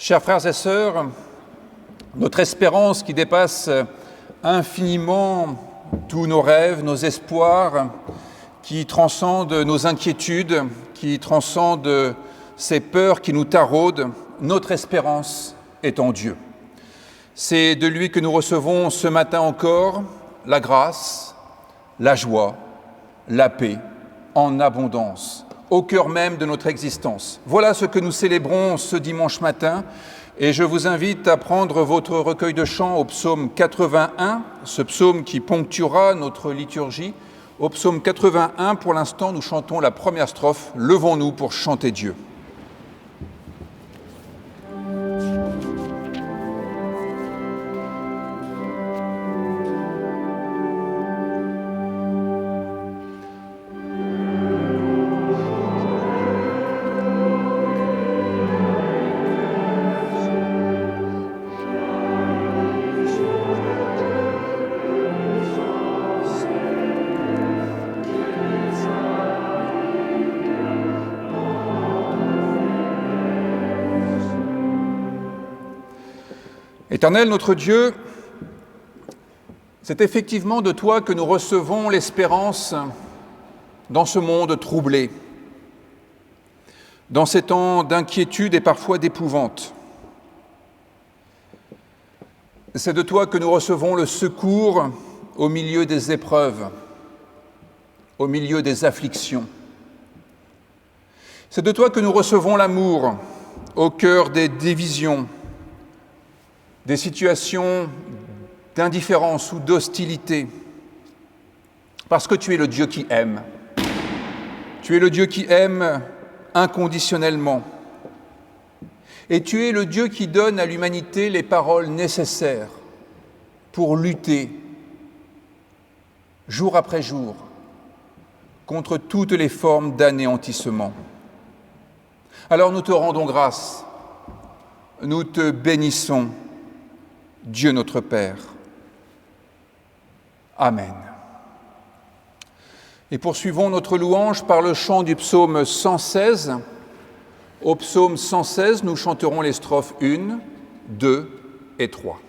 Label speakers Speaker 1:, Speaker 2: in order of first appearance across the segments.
Speaker 1: Chers frères et sœurs, notre espérance qui dépasse infiniment tous nos rêves, nos espoirs, qui transcende nos inquiétudes, qui transcende ces peurs qui nous taraudent, notre espérance est en Dieu. C'est de lui que nous recevons ce matin encore la grâce, la joie, la paix en abondance, au cœur même de notre existence. Voilà ce que nous célébrons ce dimanche matin et je vous invite à prendre votre recueil de chants au psaume 81, ce psaume qui ponctuera notre liturgie. Au psaume 81, pour l'instant, nous chantons la première strophe « Levons-nous pour chanter Dieu ». Éternel notre Dieu, c'est effectivement de toi que nous recevons l'espérance dans ce monde troublé, dans ces temps d'inquiétude et parfois d'épouvante. C'est de toi que nous recevons le secours au milieu des épreuves, au milieu des afflictions. C'est de toi que nous recevons l'amour au cœur des divisions, des situations d'indifférence ou d'hostilité, parce que tu es le Dieu qui aime. Tu es le Dieu qui aime inconditionnellement. Et tu es le Dieu qui donne à l'humanité les paroles nécessaires pour lutter, jour après jour, contre toutes les formes d'anéantissement. Alors nous te rendons grâce, nous te bénissons, Dieu notre Père. Amen. Et poursuivons notre louange par le chant du psaume 116. Au psaume 116, nous chanterons les strophes 1, 2 et 3.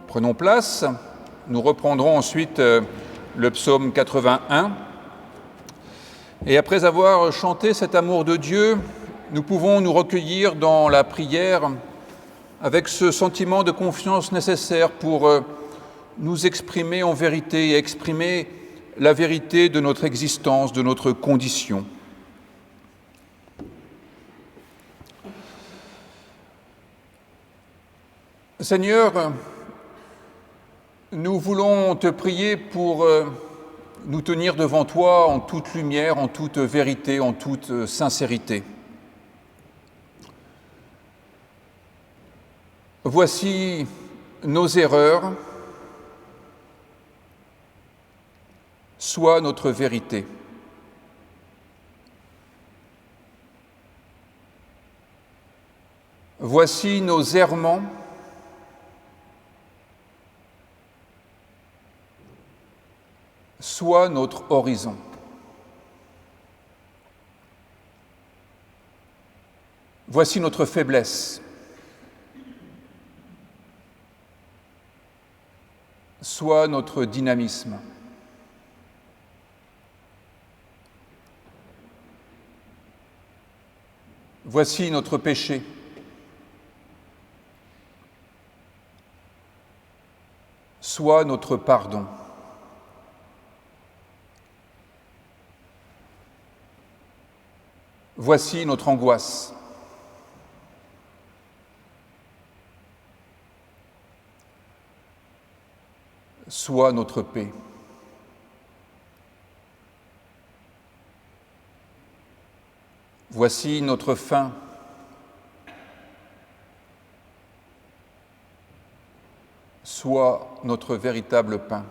Speaker 1: Prenons place, nous reprendrons ensuite le psaume 81. Et après avoir chanté cet amour de Dieu, nous pouvons nous recueillir dans la prière avec ce sentiment de confiance nécessaire pour nous exprimer en vérité et exprimer la vérité de notre existence, de notre condition. Seigneur, nous voulons te prier pour nous tenir devant toi en toute lumière, en toute vérité, en toute sincérité. Voici nos erreurs, sois notre vérité. Voici nos errements, sois notre horizon. Voici notre faiblesse, sois notre dynamisme. Voici notre péché, sois notre pardon. Voici notre angoisse, sois notre paix. Voici notre faim, sois notre véritable pain.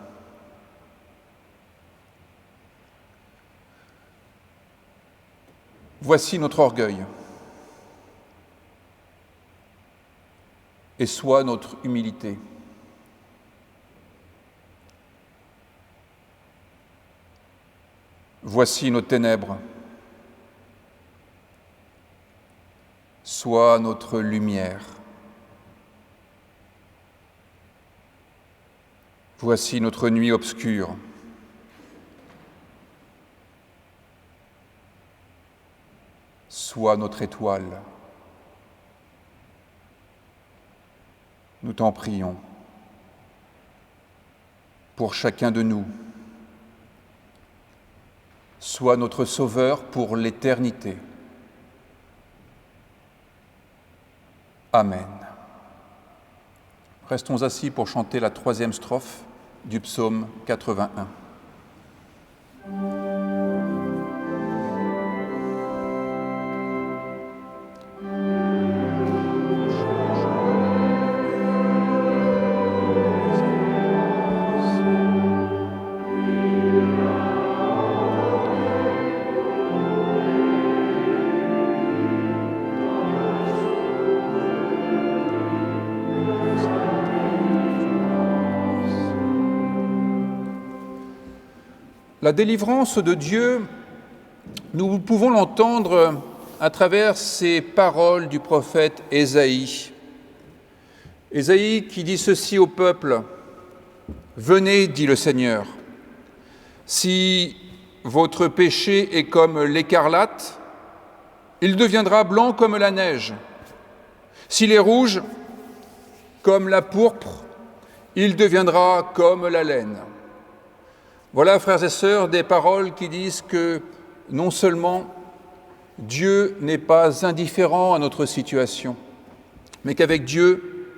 Speaker 1: Voici notre orgueil, et sois notre humilité. Voici nos ténèbres, sois notre lumière. Voici notre nuit obscure, sois notre étoile. Nous t'en prions pour chacun de nous. Sois notre Sauveur pour l'éternité. Amen. Restons assis pour chanter la 3e strophe du psaume 81. La délivrance de Dieu, nous pouvons l'entendre à travers ces paroles du prophète Ésaïe. Ésaïe qui dit ceci au peuple: « Venez, dit le Seigneur, si votre péché est comme l'écarlate, il deviendra blanc comme la neige. S'il est rouge comme la pourpre, il deviendra comme la laine. » Voilà, frères et sœurs, des paroles qui disent que non seulement Dieu n'est pas indifférent à notre situation, mais qu'avec Dieu,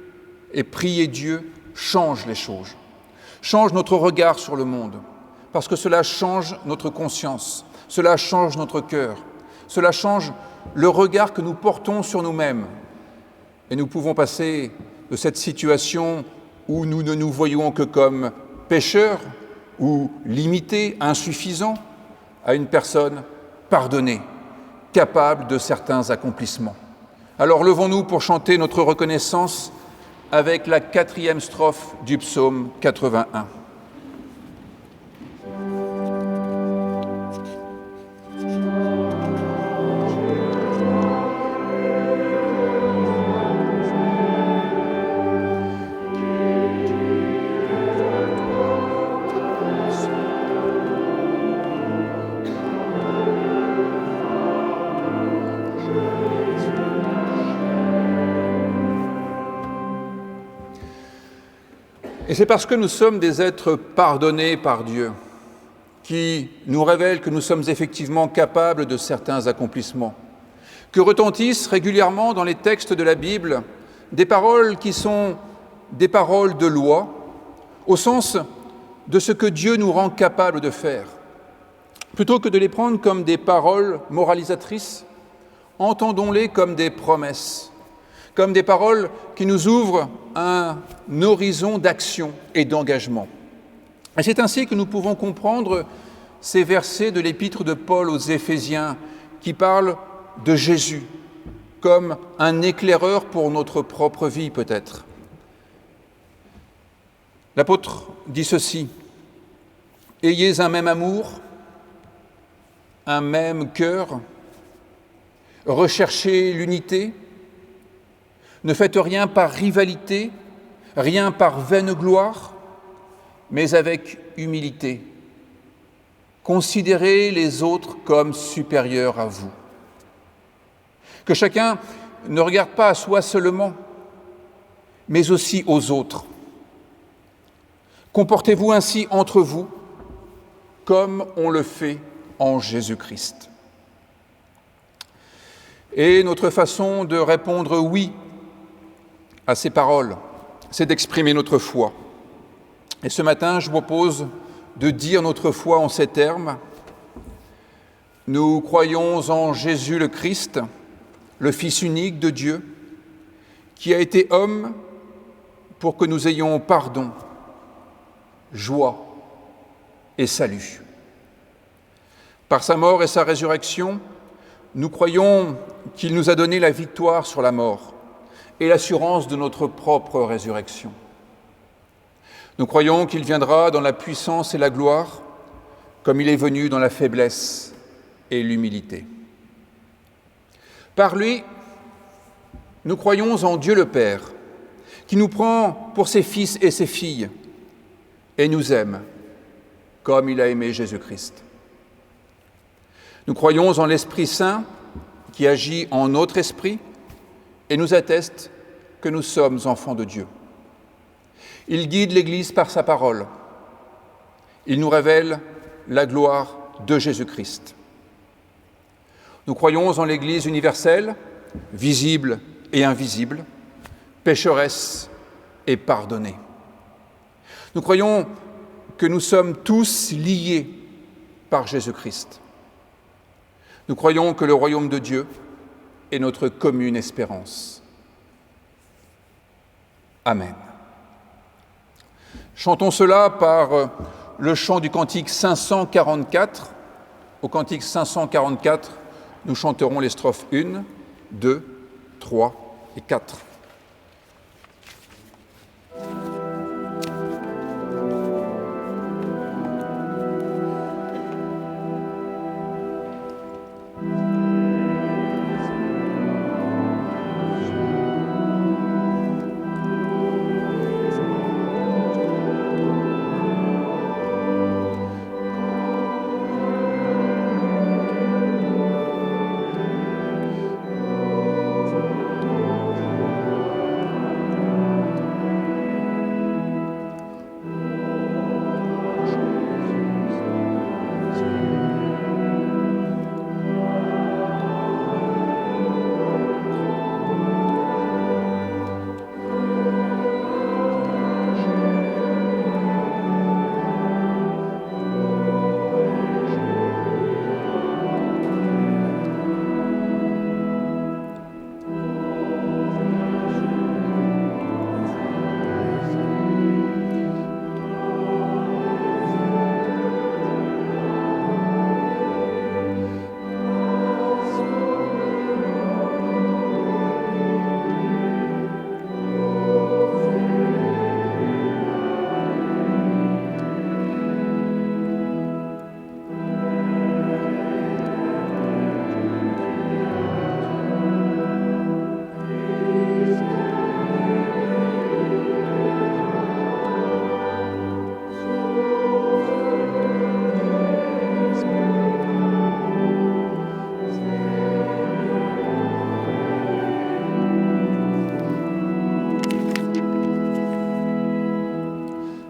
Speaker 1: et prier Dieu, change les choses, change notre regard sur le monde, parce que cela change notre conscience, cela change notre cœur, cela change le regard que nous portons sur nous-mêmes. Et nous pouvons passer de cette situation où nous ne nous voyons que comme pécheurs, ou limité, insuffisant, à une personne pardonnée, capable de certains accomplissements. Alors levons-nous pour chanter notre reconnaissance avec la 4e strophe du psaume 81. Et c'est parce que nous sommes des êtres pardonnés par Dieu, qui nous révèle que nous sommes effectivement capables de certains accomplissements, que retentissent régulièrement dans les textes de la Bible des paroles qui sont des paroles de loi, au sens de ce que Dieu nous rend capables de faire. Plutôt que de les prendre comme des paroles moralisatrices, entendons-les comme des promesses, comme des paroles qui nous ouvrent un horizon d'action et d'engagement. Et c'est ainsi que nous pouvons comprendre ces versets de l'épître de Paul aux Éphésiens qui parlent de Jésus comme un éclaireur pour notre propre vie peut-être. L'apôtre dit ceci: « Ayez un même amour, un même cœur, recherchez l'unité, ne faites rien par rivalité, rien par vaine gloire, mais avec humilité. Considérez les autres comme supérieurs à vous. Que chacun ne regarde pas à soi seulement, mais aussi aux autres. Comportez-vous ainsi entre vous, comme on le fait en Jésus-Christ. » Et notre façon de répondre oui à ces paroles, c'est d'exprimer notre foi. Et ce matin, je vous propose de dire notre foi en ces termes. Nous croyons en Jésus le Christ, le Fils unique de Dieu, qui a été homme pour que nous ayons pardon, joie et salut. Par sa mort et sa résurrection, nous croyons qu'il nous a donné la victoire sur la mort et l'assurance de notre propre résurrection. Nous croyons qu'il viendra dans la puissance et la gloire, comme il est venu dans la faiblesse et l'humilité. Par lui, nous croyons en Dieu le Père, qui nous prend pour ses fils et ses filles et nous aime, comme il a aimé Jésus-Christ. Nous croyons en l'Esprit Saint, qui agit en notre esprit et nous atteste que nous sommes enfants de Dieu. Il guide l'Église par sa parole. Il nous révèle la gloire de Jésus-Christ. Nous croyons en l'Église universelle, visible et invisible, pécheresse et pardonnée. Nous croyons que nous sommes tous liés par Jésus-Christ. Nous croyons que le royaume de Dieu est notre commune espérance. Amen. Chantons cela par le chant du cantique 544. Au cantique 544, nous chanterons les strophes 1, 2, 3 et 4.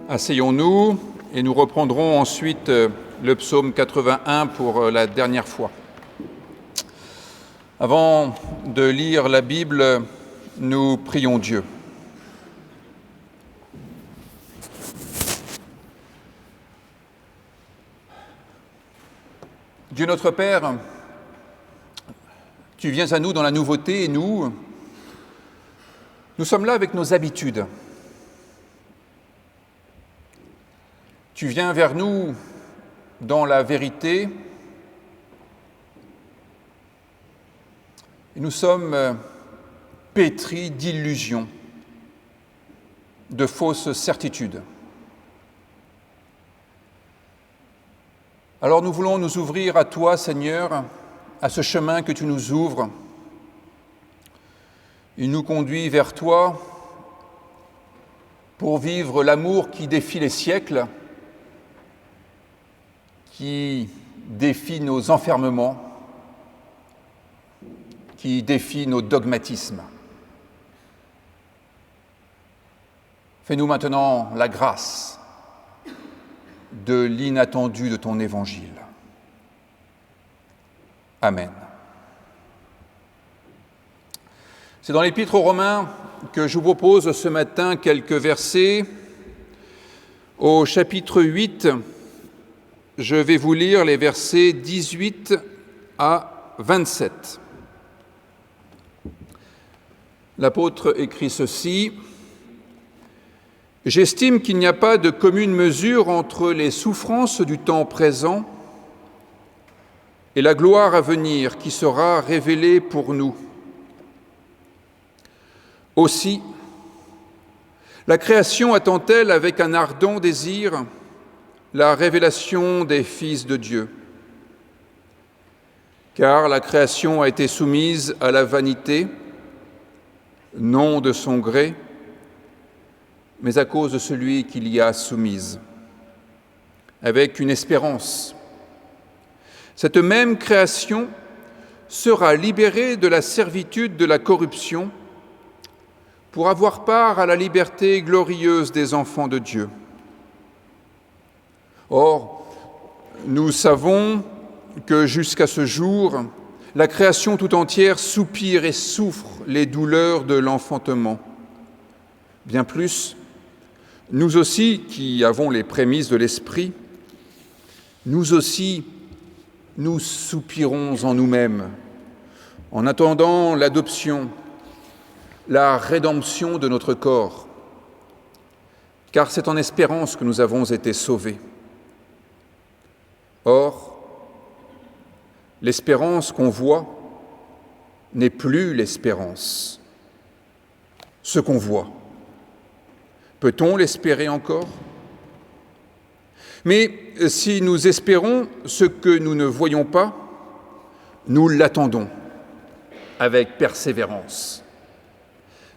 Speaker 1: Asseyons-nous et nous reprendrons ensuite le psaume 81 pour la dernière fois. Avant de lire la Bible, nous prions Dieu. Dieu notre Père, tu viens à nous dans la nouveauté et nous sommes là avec nos habitudes. Tu viens vers nous dans la vérité et nous sommes pétris d'illusions, de fausses certitudes. Alors nous voulons nous ouvrir à toi, Seigneur, à ce chemin que tu nous ouvres. Il nous conduit vers toi pour vivre l'amour qui défie les siècles, qui défie nos enfermements, qui défie nos dogmatismes. Fais-nous maintenant la grâce de l'inattendu de ton évangile. Amen. C'est dans l'Épître aux Romains que je vous propose ce matin quelques versets. Au chapitre 8, je vais vous lire les versets 18 à 27. L'apôtre écrit ceci: « J'estime qu'il n'y a pas de commune mesure entre les souffrances du temps présent et la gloire à venir qui sera révélée pour nous. Aussi, la création attend-elle avec un ardent désir la révélation des fils de Dieu. Car la création a été soumise à la vanité, non de son gré, mais à cause de celui qui l'y a soumise, avec une espérance. Cette même création sera libérée de la servitude de la corruption pour avoir part à la liberté glorieuse des enfants de Dieu. Or, nous savons que jusqu'à ce jour, la création tout entière soupire et souffre les douleurs de l'enfantement. Bien plus, nous aussi, qui avons les prémices de l'Esprit, nous aussi, nous soupirons en nous-mêmes, en attendant l'adoption, la rédemption de notre corps, car c'est en espérance que nous avons été sauvés. Or, l'espérance qu'on voit n'est plus l'espérance. Ce qu'on voit, peut-on l'espérer encore? Mais si nous espérons ce que nous ne voyons pas, nous l'attendons avec persévérance.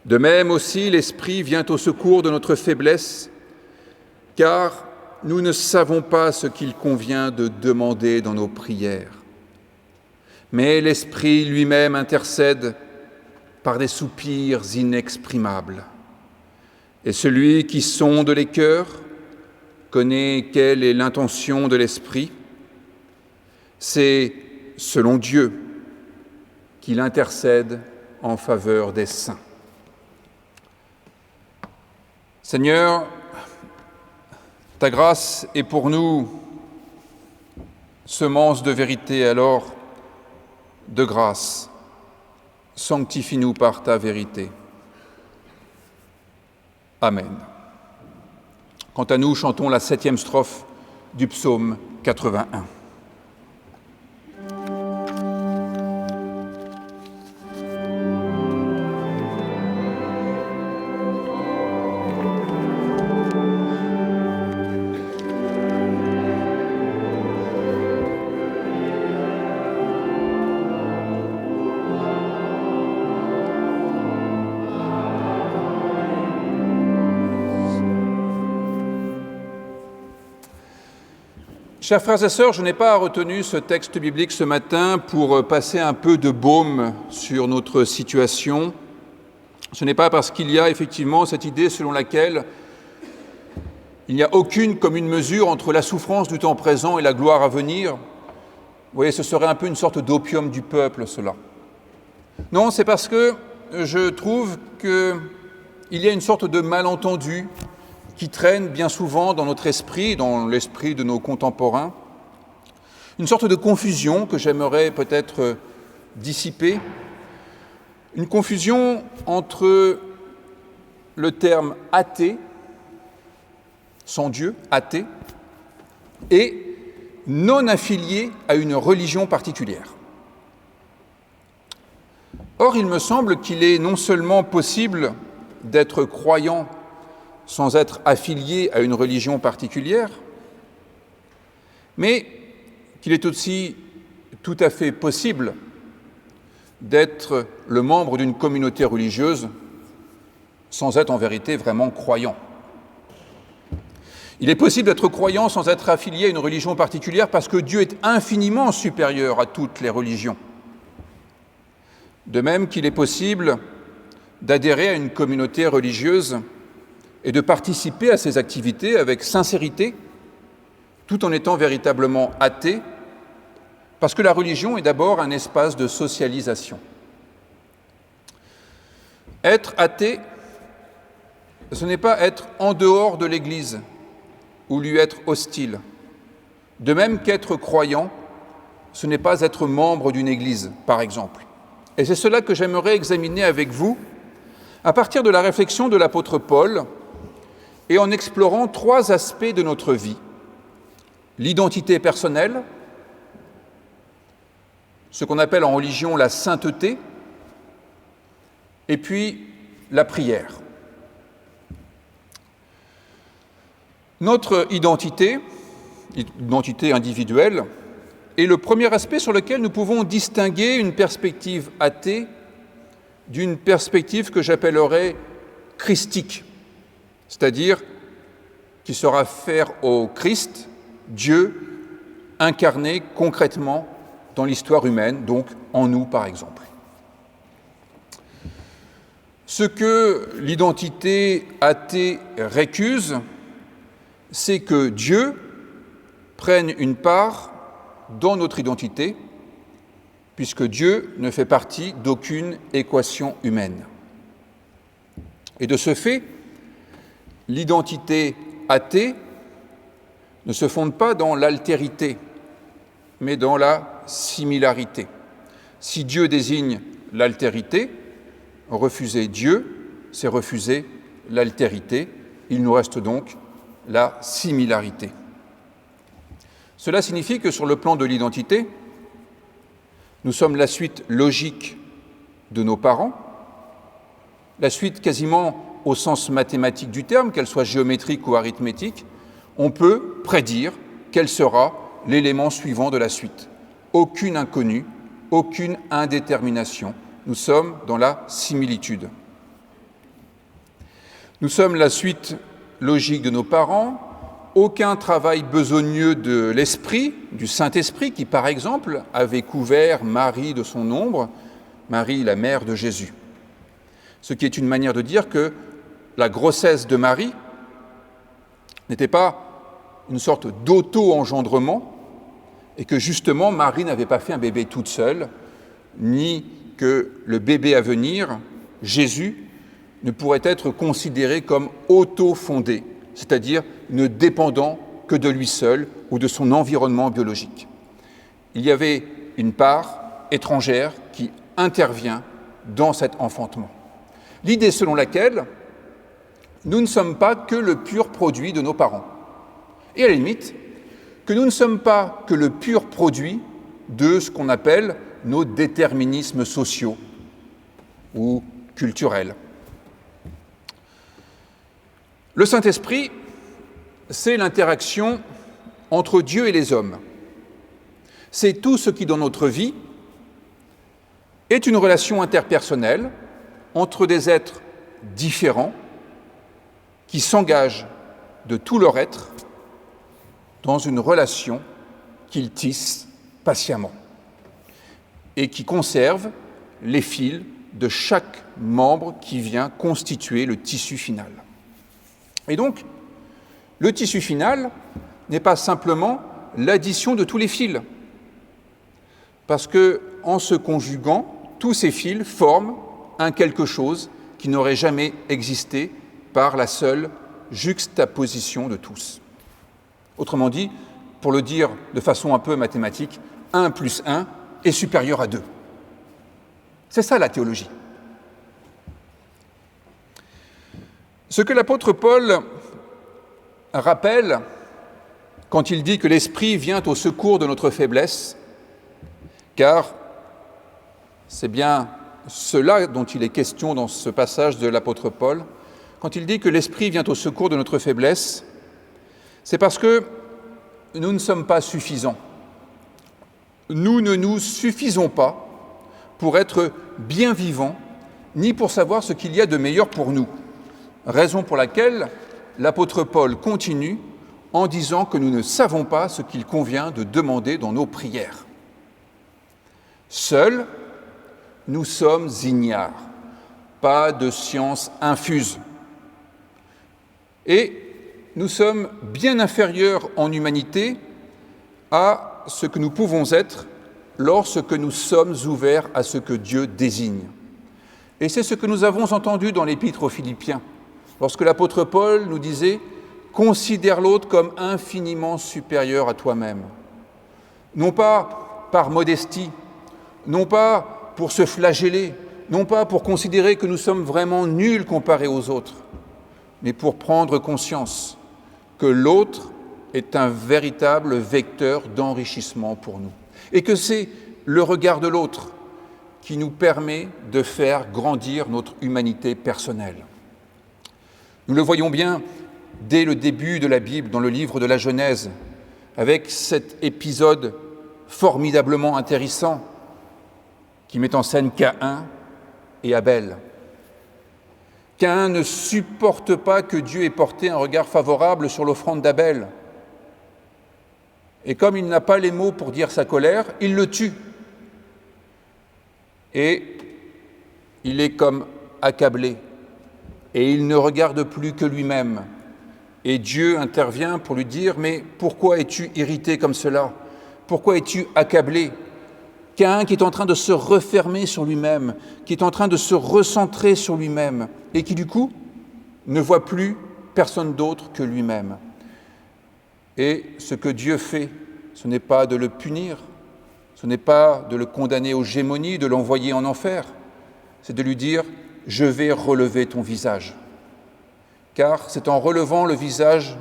Speaker 1: De même aussi, l'Esprit vient au secours de notre faiblesse, car nous ne savons pas ce qu'il convient de demander dans nos prières. Mais l'Esprit lui-même intercède par des soupirs inexprimables. Et celui qui sonde les cœurs connaît quelle est l'intention de l'Esprit. C'est, selon Dieu, qu'il intercède en faveur des saints. Seigneur, ta grâce est pour nous semence de vérité, alors de grâce, sanctifie-nous par ta vérité. Amen. Quant à nous, chantons la 7e strophe du psaume 81. Chers frères et sœurs, je n'ai pas retenu ce texte biblique ce matin pour passer un peu de baume sur notre situation. Ce n'est pas parce qu'il y a effectivement cette idée selon laquelle il n'y a aucune commune mesure entre la souffrance du temps présent et la gloire à venir. Vous voyez, ce serait un peu une sorte d'opium du peuple, cela. Non, c'est parce que je trouve qu'il y a une sorte de malentendu qui traîne bien souvent dans notre esprit, dans l'esprit de nos contemporains, une sorte de confusion que j'aimerais peut-être dissiper, une confusion entre le terme athée, sans Dieu, athée, et non affilié à une religion particulière. Or, il me semble qu'il est non seulement possible d'être croyant sans être affilié à une religion particulière, mais qu'il est aussi tout à fait possible d'être le membre d'une communauté religieuse sans être en vérité vraiment croyant. Il est possible d'être croyant sans être affilié à une religion particulière parce que Dieu est infiniment supérieur à toutes les religions. De même qu'il est possible d'adhérer à une communauté religieuse et de participer à ses activités avec sincérité, tout en étant véritablement athée, parce que la religion est d'abord un espace de socialisation. Être athée, ce n'est pas être en dehors de l'Église ou lui être hostile. De même qu'être croyant, ce n'est pas être membre d'une Église, par exemple. Et c'est cela que j'aimerais examiner avec vous à partir de la réflexion de l'apôtre Paul et en explorant 3 aspects de notre vie. L'identité personnelle, ce qu'on appelle en religion la sainteté, et puis la prière. Notre identité individuelle, est le premier aspect sur lequel nous pouvons distinguer une perspective athée d'une perspective que j'appellerais christique, c'est-à-dire qui sera faire au Christ, Dieu, incarné concrètement dans l'histoire humaine, donc en nous par exemple. Ce que l'identité athée récuse, c'est que Dieu prenne une part dans notre identité, puisque Dieu ne fait partie d'aucune équation humaine. Et de ce fait, l'identité athée ne se fonde pas dans l'altérité, mais dans la similarité. Si Dieu désigne l'altérité, refuser Dieu, c'est refuser l'altérité. Il nous reste donc la similarité. Cela signifie que sur le plan de l'identité, nous sommes la suite logique de nos parents, la suite quasiment au sens mathématique du terme, qu'elle soit géométrique ou arithmétique. On peut prédire quel sera l'élément suivant de la suite. Aucune inconnue, aucune indétermination. Nous sommes dans la similitude. Nous sommes la suite logique de nos parents, aucun travail besogneux de l'Esprit, du Saint-Esprit, qui par exemple avait couvert Marie de son ombre, Marie la mère de Jésus. Ce qui est une manière de dire que la grossesse de Marie n'était pas une sorte d'auto-engendrement et que justement Marie n'avait pas fait un bébé toute seule, ni que le bébé à venir, Jésus, ne pourrait être considéré comme auto-fondé, c'est-à-dire ne dépendant que de lui seul ou de son environnement biologique. Il y avait une part étrangère qui intervient dans cet enfantement. L'idée selon laquelle nous ne sommes pas que le pur produit de nos parents. Et à la limite, que nous ne sommes pas que le pur produit de ce qu'on appelle nos déterminismes sociaux ou culturels. Le Saint-Esprit, c'est l'interaction entre Dieu et les hommes. C'est tout ce qui, dans notre vie, est une relation interpersonnelle entre des êtres différents qui s'engagent de tout leur être dans une relation qu'ils tissent patiemment et qui conservent les fils de chaque membre qui vient constituer le tissu final. Et donc, le tissu final n'est pas simplement l'addition de tous les fils, parce que, en se conjuguant, tous ces fils forment un quelque chose qui n'aurait jamais existé par la seule juxtaposition de tous. Autrement dit, pour le dire de façon un peu mathématique, 1 plus 1 est supérieur à 2. C'est ça la théologie. Ce que l'apôtre Paul rappelle quand il dit que l'Esprit vient au secours de notre faiblesse, car c'est bien cela dont il est question dans ce passage de l'apôtre Paul, quand il dit que l'Esprit vient au secours de notre faiblesse, c'est parce que nous ne sommes pas suffisants. Nous ne nous suffisons pas pour être bien vivants, ni pour savoir ce qu'il y a de meilleur pour nous. Raison pour laquelle l'apôtre Paul continue en disant que nous ne savons pas ce qu'il convient de demander dans nos prières. Seuls, nous sommes ignares, pas de science infuse. Et nous sommes bien inférieurs en humanité à ce que nous pouvons être lorsque nous sommes ouverts à ce que Dieu désigne. Et c'est ce que nous avons entendu dans l'Épître aux Philippiens, lorsque l'apôtre Paul nous disait « Considère l'autre comme infiniment supérieur à toi-même ». Non pas par modestie, non pas pour se flageller, non pas pour considérer que nous sommes vraiment nuls comparés aux autres, mais pour prendre conscience que l'autre est un véritable vecteur d'enrichissement pour nous. Et que c'est le regard de l'autre qui nous permet de faire grandir notre humanité personnelle. Nous le voyons bien dès le début de la Bible, dans le livre de la Genèse, avec cet épisode formidablement intéressant qui met en scène Caïn et Abel. Caïn ne supporte pas que Dieu ait porté un regard favorable sur l'offrande d'Abel. Et comme il n'a pas les mots pour dire sa colère, il le tue. Et il est comme accablé. Et il ne regarde plus que lui-même. Et Dieu intervient pour lui dire « Mais pourquoi es-tu irrité comme cela? Pourquoi es-tu accablé ?» Caïn qui est en train de se refermer sur lui-même, qui est en train de se recentrer sur lui-même, et qui du coup ne voit plus personne d'autre que lui-même. Et ce que Dieu fait, ce n'est pas de le punir, ce n'est pas de le condamner aux gémonies, de l'envoyer en enfer, c'est de lui dire « Je vais relever ton visage ». Car c'est en relevant le visage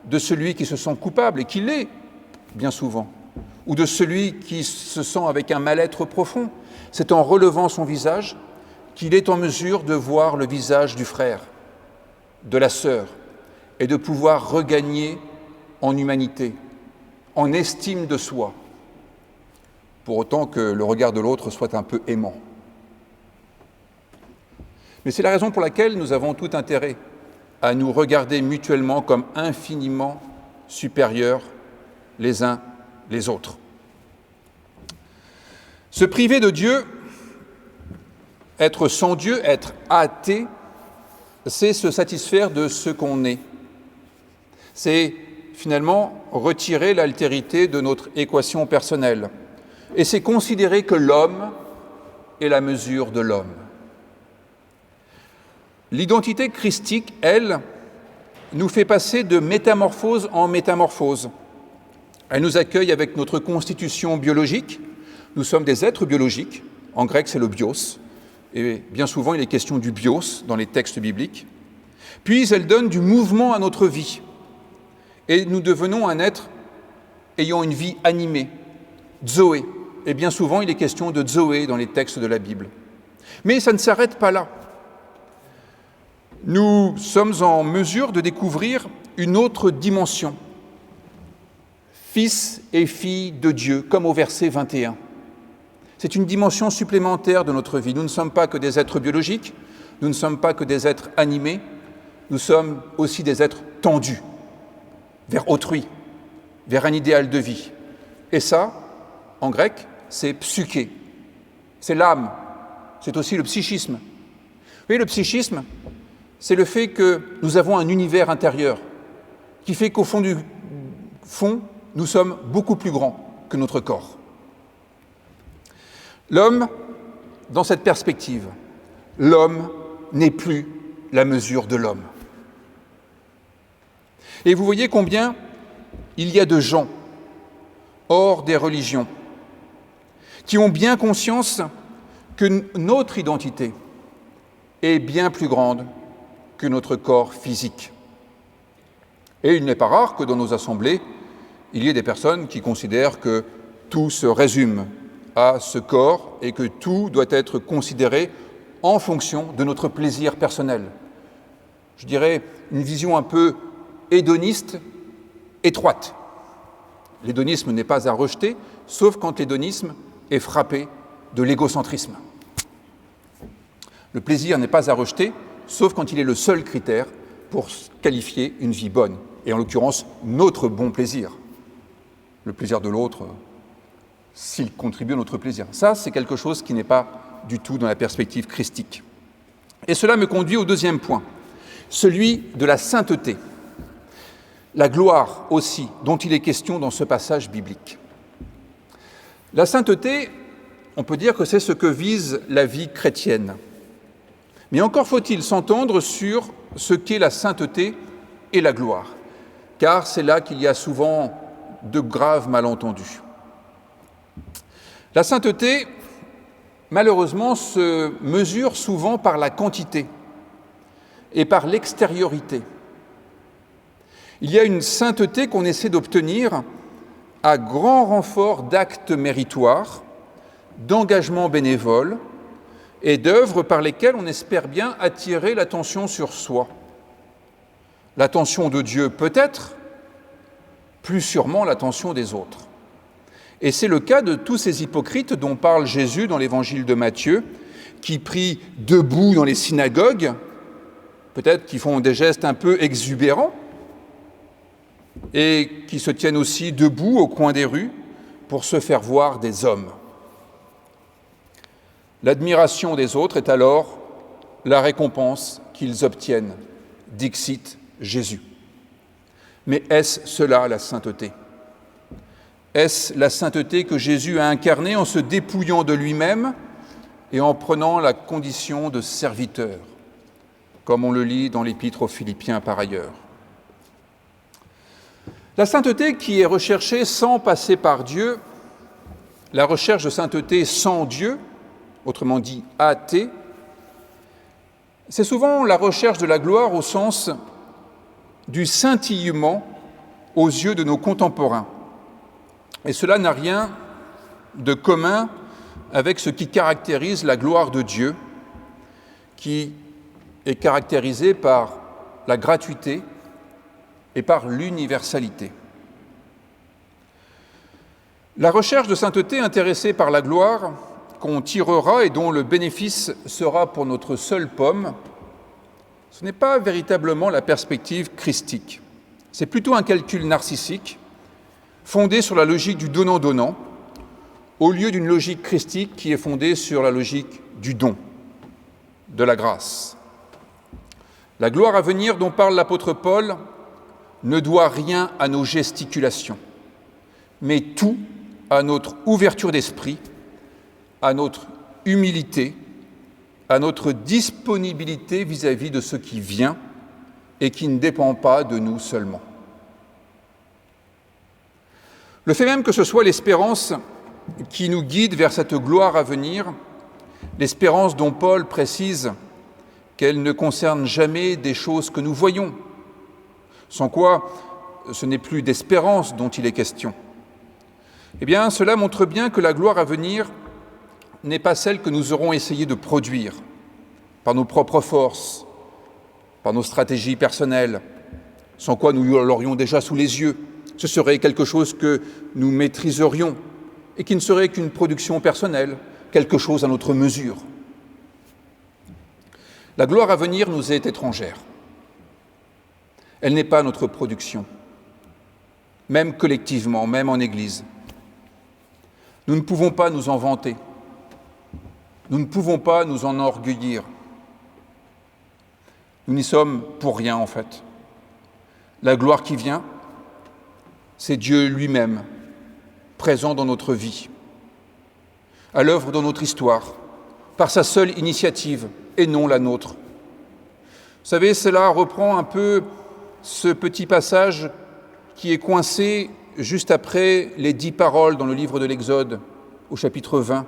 Speaker 1: de celui qui se sent coupable, et qui l'est bien souvent, ou de celui qui se sent avec un mal-être profond, c'est en relevant son visage qu'il est en mesure de voir le visage du frère, de la sœur, et de pouvoir regagner en humanité, en estime de soi, pour autant que le regard de l'autre soit un peu aimant. Mais c'est la raison pour laquelle nous avons tout intérêt à nous regarder mutuellement comme infiniment supérieurs les uns les autres. Se priver de Dieu, être sans Dieu, être athée, c'est se satisfaire de ce qu'on est. C'est finalement retirer l'altérité de notre équation personnelle. Et c'est considérer que l'homme est la mesure de l'homme. L'identité christique, elle, nous fait passer de métamorphose en métamorphose. Elle nous accueille avec notre constitution biologique. Nous sommes des êtres biologiques. En grec, c'est le bios. Et bien souvent, il est question du bios dans les textes bibliques. Puis, elle donne du mouvement à notre vie. Et nous devenons un être ayant une vie animée, Zoé. Et bien souvent, il est question de Zoé dans les textes de la Bible. Mais ça ne s'arrête pas là. Nous sommes en mesure de découvrir une autre dimension. Fils et filles de Dieu, comme au verset 21. C'est une dimension supplémentaire de notre vie. Nous ne sommes pas que des êtres biologiques, nous ne sommes pas que des êtres animés, nous sommes aussi des êtres tendus vers autrui, vers un idéal de vie. Et ça, en grec, c'est psyché, c'est l'âme, c'est aussi le psychisme. Vous voyez, le psychisme, c'est le fait que nous avons un univers intérieur qui fait qu'au fond du fond, nous sommes beaucoup plus grands que notre corps. L'homme, dans cette perspective, l'homme n'est plus la mesure de l'homme. Et vous voyez combien il y a de gens, hors des religions, qui ont bien conscience que notre identité est bien plus grande que notre corps physique. Et il n'est pas rare que dans nos assemblées, il y ait des personnes qui considèrent que tout se résume à ce corps et que tout doit être considéré en fonction de notre plaisir personnel. Je dirais une vision un peu hédoniste, étroite. L'hédonisme n'est pas à rejeter, sauf quand l'hédonisme est frappé de l'égocentrisme. Le plaisir n'est pas à rejeter, sauf quand il est le seul critère pour qualifier une vie bonne, et en l'occurrence notre bon plaisir. Le plaisir de l'autre, s'il contribue à notre plaisir. Ça, c'est quelque chose qui n'est pas du tout dans la perspective christique. Et cela me conduit au deuxième point, celui de la sainteté. La gloire aussi, dont il est question dans ce passage biblique. La sainteté, on peut dire que c'est ce que vise la vie chrétienne. Mais encore faut-il s'entendre sur ce qu'est la sainteté et la gloire, car c'est là qu'il y a souvent de graves malentendus. La sainteté, malheureusement, se mesure souvent par la quantité et par l'extériorité. Il y a une sainteté qu'on essaie d'obtenir à grand renfort d'actes méritoires, d'engagements bénévoles et d'œuvres par lesquelles on espère bien attirer l'attention sur soi. L'attention de Dieu peut-être, plus sûrement l'attention des autres. Et c'est le cas de tous ces hypocrites dont parle Jésus dans l'évangile de Matthieu, qui prient debout dans les synagogues, peut-être qui font des gestes un peu exubérants, et qui se tiennent aussi debout au coin des rues pour se faire voir des hommes. L'admiration des autres est alors la récompense qu'ils obtiennent, dixit Jésus. Mais est-ce cela la sainteté ? Est-ce la sainteté que Jésus a incarnée en se dépouillant de lui-même et en prenant la condition de serviteur, comme on le lit dans l'Épître aux Philippiens par ailleurs ? La sainteté qui est recherchée sans passer par Dieu, la recherche de sainteté sans Dieu, autrement dit athée, c'est souvent la recherche de la gloire au sens du scintillement aux yeux de nos contemporains. Et cela n'a rien de commun avec ce qui caractérise la gloire de Dieu, qui est caractérisée par la gratuité et par l'universalité. La recherche de sainteté intéressée par la gloire qu'on tirera et dont le bénéfice sera pour notre seule pomme, ce n'est pas véritablement la perspective christique. C'est plutôt un calcul narcissique, fondé sur la logique du donnant-donnant, au lieu d'une logique christique qui est fondée sur la logique du don, de la grâce. La gloire à venir dont parle l'apôtre Paul ne doit rien à nos gesticulations, mais tout à notre ouverture d'esprit, à notre humilité, à notre disponibilité vis-à-vis de ce qui vient et qui ne dépend pas de nous seulement. Le fait même que ce soit l'espérance qui nous guide vers cette gloire à venir, l'espérance dont Paul précise qu'elle ne concerne jamais des choses que nous voyons, sans quoi ce n'est plus d'espérance dont il est question. Eh bien, cela montre bien que la gloire à venir n'est pas celle que nous aurons essayé de produire par nos propres forces, par nos stratégies personnelles, sans quoi nous l'aurions déjà sous les yeux. Ce serait quelque chose que nous maîtriserions et qui ne serait qu'une production personnelle, quelque chose à notre mesure. La gloire à venir nous est étrangère. Elle n'est pas notre production, même collectivement, même en Église. Nous ne pouvons pas nous en vanter. Nous ne pouvons pas nous en enorgueillir. Nous n'y sommes pour rien, en fait. La gloire qui vient, c'est Dieu lui-même, présent dans notre vie, à l'œuvre dans notre histoire, par sa seule initiative et non la nôtre. Vous savez, cela reprend un peu ce petit passage qui est coincé juste après les 10 paroles dans le livre de l'Exode, au chapitre 20.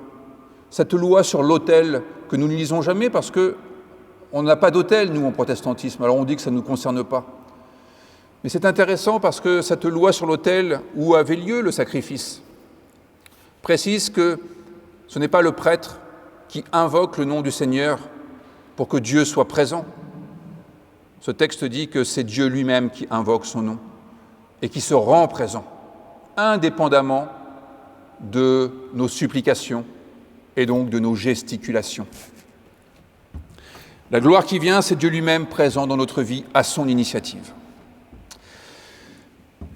Speaker 1: Cette loi sur l'autel que nous ne lisons jamais parce qu'on n'a pas d'autel, nous, en protestantisme. Alors on dit que ça ne nous concerne pas. Mais c'est intéressant parce que cette loi sur l'autel où avait lieu le sacrifice précise que Ce n'est pas le prêtre qui invoque le nom du Seigneur pour que Dieu soit présent. Ce texte dit que c'est Dieu lui-même qui invoque son nom et qui se rend présent, indépendamment de nos supplications et donc de nos gesticulations. La gloire qui vient, c'est Dieu lui-même présent dans notre vie à son initiative.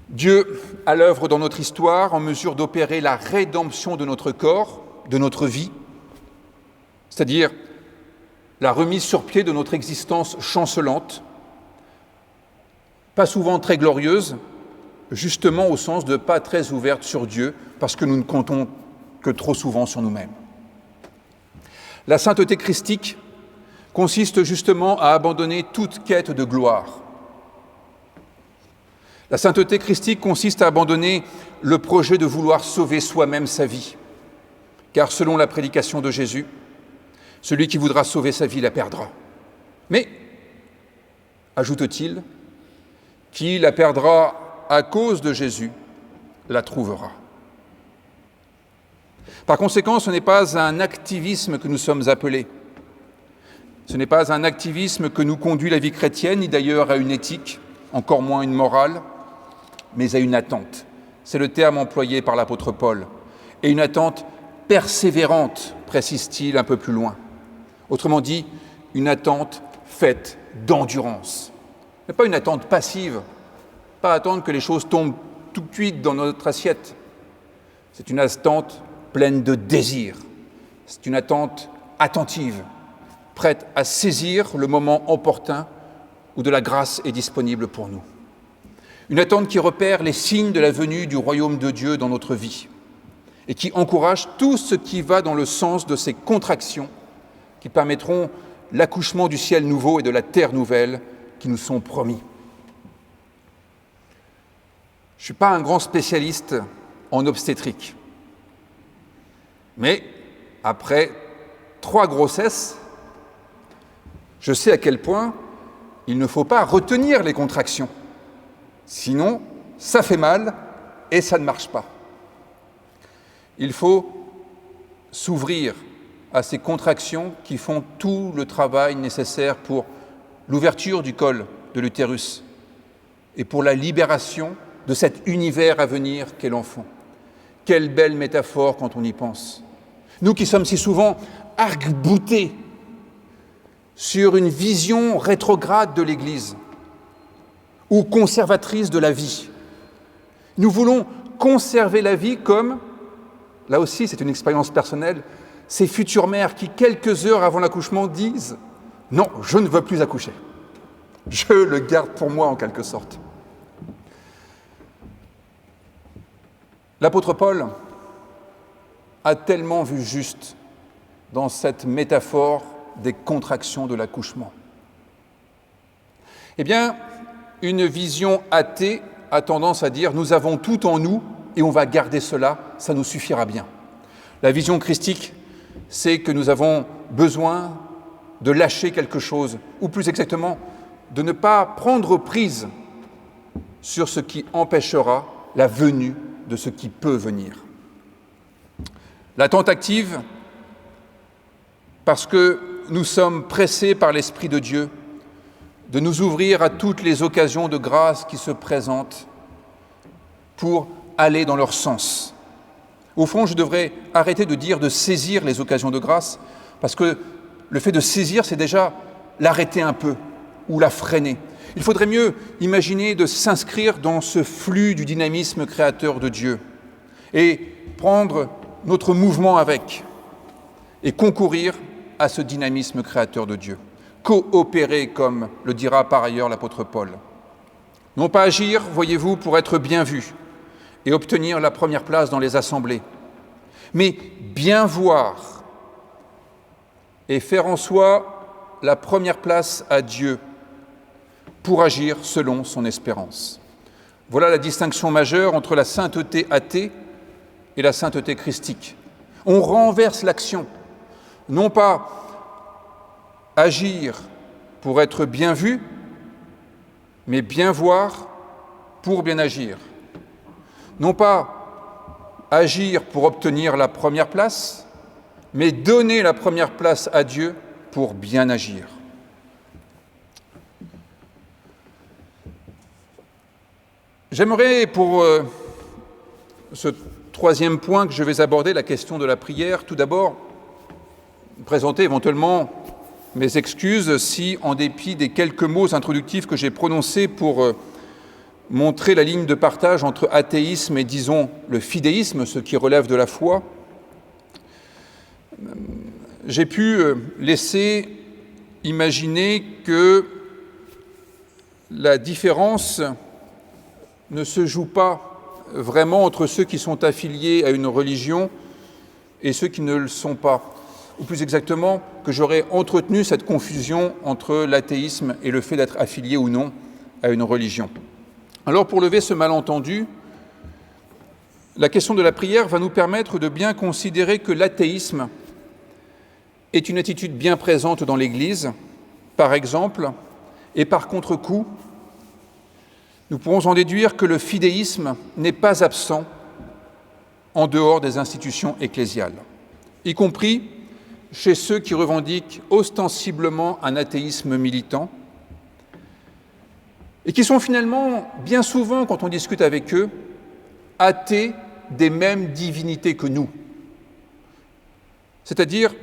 Speaker 1: Dieu, à l'œuvre dans notre histoire, en mesure d'opérer la rédemption de notre corps, de notre vie, c'est-à-dire la remise sur pied de notre existence chancelante, pas souvent très glorieuse, justement au sens de pas très ouverte sur Dieu, parce que nous ne comptons que trop souvent sur nous-mêmes. La sainteté christique consiste justement à abandonner toute quête de gloire. La sainteté christique consiste à abandonner le projet de vouloir sauver soi-même sa vie, car selon la prédication de Jésus, celui qui voudra sauver sa vie la perdra. Mais, ajoute-t-il, qui la perdra à cause de Jésus la trouvera. Par conséquent, ce n'est pas à un activisme que nous sommes appelés. Ce n'est pas à un activisme que nous conduit la vie chrétienne, ni d'ailleurs à une éthique, encore moins une morale, mais à une attente. C'est le terme employé par l'apôtre Paul. Et une attente persévérante, précise-t-il un peu plus loin. Autrement dit, une attente faite d'endurance. Mais pas une attente passive, pas attendre que les choses tombent tout cuites dans notre assiette. C'est une attente pleine de désir. C'est une attente attentive, prête à saisir le moment opportun où de la grâce est disponible pour nous. Une attente qui repère les signes de la venue du royaume de Dieu dans notre vie et qui encourage tout ce qui va dans le sens de ces contractions qui permettront l'accouchement du ciel nouveau et de la terre nouvelle qui nous sont promis. Je ne suis pas un grand spécialiste en obstétrique, mais après 3 grossesses, je sais à quel point il ne faut pas retenir les contractions. Sinon, ça fait mal et ça ne marche pas. Il faut s'ouvrir à ces contractions qui font tout le travail nécessaire pour l'ouverture du col de l'utérus et pour la libération de cet univers à venir qu'est l'enfant. Quelle belle métaphore quand on y pense. Nous qui sommes si souvent arc-boutés sur une vision rétrograde de l'Église ou conservatrice de la vie. Nous voulons conserver la vie comme, là aussi c'est une expérience personnelle, ces futures mères qui, quelques heures avant l'accouchement, disent « Non, je ne veux plus accoucher. Je le garde pour moi en quelque sorte. » L'apôtre Paul a tellement vu juste dans cette métaphore des contractions de l'accouchement. Eh bien, une vision athée a tendance à dire « nous avons tout en nous et on va garder cela, ça nous suffira bien ». La vision christique, c'est que nous avons besoin de lâcher quelque chose, ou plus exactement, de ne pas prendre prise sur ce qui empêchera la venue de ce qui peut venir. L'attente active, parce que nous sommes pressés par l'Esprit de Dieu de nous ouvrir à toutes les occasions de grâce qui se présentent pour aller dans leur sens. Au fond, je devrais arrêter de dire de saisir les occasions de grâce, parce que le fait de saisir, c'est déjà l'arrêter un peu ou la freiner. Il faudrait mieux imaginer de s'inscrire dans ce flux du dynamisme créateur de Dieu et prendre notre mouvement avec et concourir à ce dynamisme créateur de Dieu. Coopérer, comme le dira par ailleurs l'apôtre Paul. Non pas agir, voyez-vous, pour être bien vu et obtenir la première place dans les assemblées, mais bien voir et faire en soi la première place à Dieu pour agir selon son espérance. Voilà la distinction majeure entre la sainteté athée et la sainteté christique. On renverse l'action, non pas agir pour être bien vu, mais bien voir pour bien agir. Non pas agir pour obtenir la première place, mais donner la première place à Dieu pour bien agir. J'aimerais, pour ce troisième point que je vais aborder, la question de la prière, tout d'abord présenter éventuellement mes excuses si, en dépit des quelques mots introductifs que j'ai prononcés pour montrer la ligne de partage entre athéisme et, disons, le fidéisme, ce qui relève de la foi, j'ai pu laisser imaginer que la différence ne se joue pas vraiment entre ceux qui sont affiliés à une religion et ceux qui ne le sont pas. Ou plus exactement, que j'aurais entretenu cette confusion entre l'athéisme et le fait d'être affilié ou non à une religion. Alors, pour lever ce malentendu, la question de la prière va nous permettre de bien considérer que l'athéisme est une attitude bien présente dans l'Église, par exemple, et par contre-coup, nous pourrons en déduire que le fidéisme n'est pas absent en dehors des institutions ecclésiales, y compris chez ceux qui revendiquent ostensiblement un athéisme militant et qui sont finalement, bien souvent, quand on discute avec eux, athées des mêmes divinités que nous, c'est-à-dire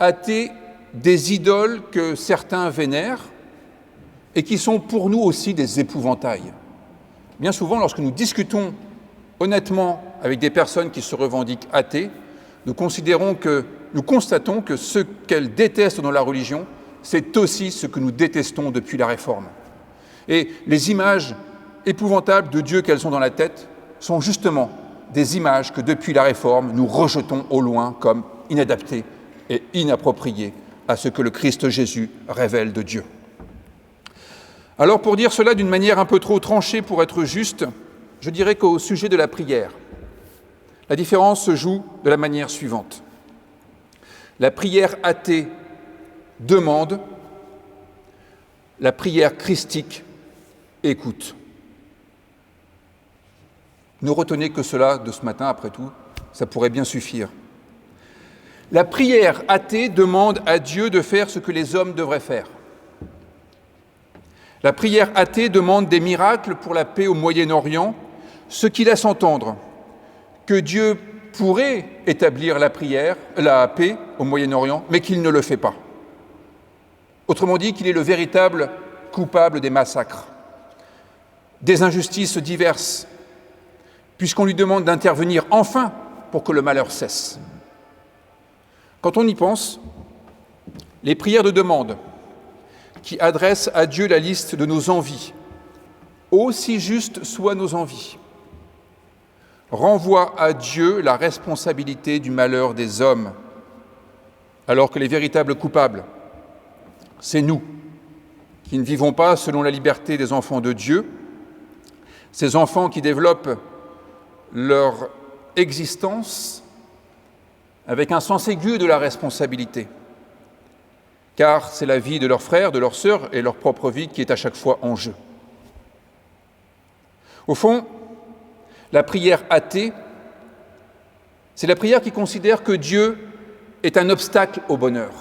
Speaker 1: athées des idoles que certains vénèrent et qui sont pour nous aussi des épouvantails. Bien souvent, lorsque nous discutons honnêtement avec des personnes qui se revendiquent athées, nous constatons que ce qu'elles détestent dans la religion, c'est aussi ce que nous détestons depuis la Réforme. Et les images épouvantables de Dieu qu'elles ont dans la tête sont justement des images que depuis la Réforme, nous rejetons au loin comme inadaptées et inappropriées à ce que le Christ Jésus révèle de Dieu. Alors, pour dire cela d'une manière un peu trop tranchée pour être juste, je dirais qu'au sujet de la prière, la différence se joue de la manière suivante. La prière athée demande, la prière christique écoute. Ne retenez que cela de ce matin, après tout, ça pourrait bien suffire. La prière athée demande à Dieu de faire ce que les hommes devraient faire. La prière athée demande des miracles pour la paix au Moyen-Orient, ce qui laisse entendre que Dieu pourrait établir la paix au Moyen-Orient, mais qu'il ne le fait pas. Autrement dit, qu'il est le véritable coupable des massacres, des injustices diverses, puisqu'on lui demande d'intervenir enfin pour que le malheur cesse. Quand on y pense, les prières de demande qui adressent à Dieu la liste de nos envies, aussi justes soient nos envies, renvoient à Dieu la responsabilité du malheur des hommes, alors que les véritables coupables, c'est nous, qui ne vivons pas selon la liberté des enfants de Dieu, ces enfants qui développent leur existence avec un sens aigu de la responsabilité, car c'est la vie de leurs frères, de leurs sœurs et leur propre vie qui est à chaque fois en jeu. Au fond, la prière athée, c'est la prière qui considère que Dieu est un obstacle au bonheur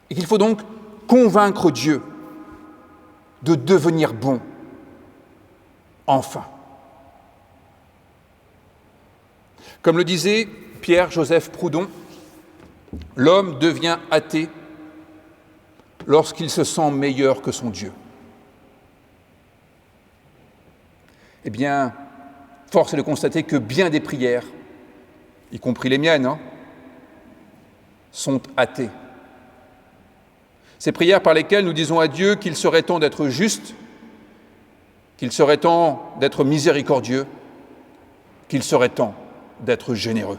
Speaker 1: et qu'il faut donc convaincre Dieu de devenir bon, enfin. Comme le disait Pierre-Joseph Proudhon, l'homme devient athée lorsqu'il se sent meilleur que son Dieu. Eh bien, force est de constater que bien des prières, y compris les miennes, sont athées. Ces prières par lesquelles nous disons à Dieu qu'il serait temps d'être juste, qu'il serait temps d'être miséricordieux, qu'il serait temps d'être généreux.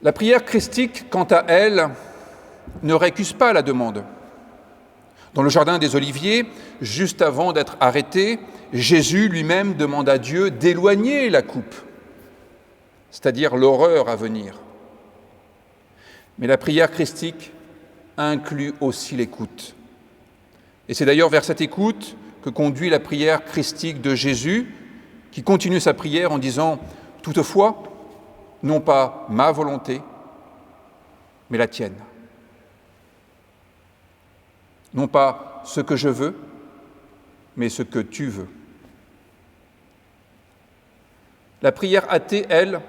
Speaker 1: La prière christique, quant à elle, ne récuse pas la demande. Dans le jardin des Oliviers, juste avant d'être arrêté, Jésus lui-même demande à Dieu d'éloigner la coupe, c'est-à-dire l'horreur à venir. Mais la prière christique inclut aussi l'écoute. Et c'est d'ailleurs vers cette écoute que conduit la prière christique de Jésus, qui continue sa prière en disant « Toutefois, non pas ma volonté, mais la tienne. Non pas ce que je veux, mais ce que tu veux. » La prière athée, elle,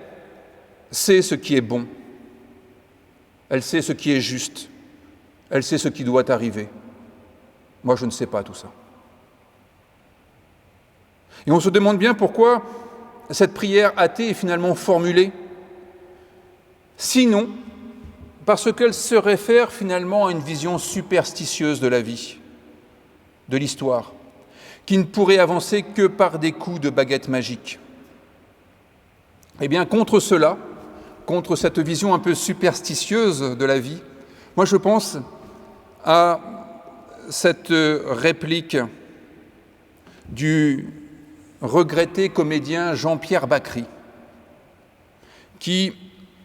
Speaker 1: sait ce qui est bon. Elle sait ce qui est juste. Elle sait ce qui doit arriver. Moi, je ne sais pas tout ça. Et on se demande bien pourquoi cette prière athée est finalement formulée. Sinon, parce qu'elle se réfère finalement à une vision superstitieuse de la vie, de l'histoire, qui ne pourrait avancer que par des coups de baguette magique. Eh bien, contre cela, contre cette vision un peu superstitieuse de la vie, moi je pense à cette réplique du regretté comédien Jean-Pierre Bacry, qui,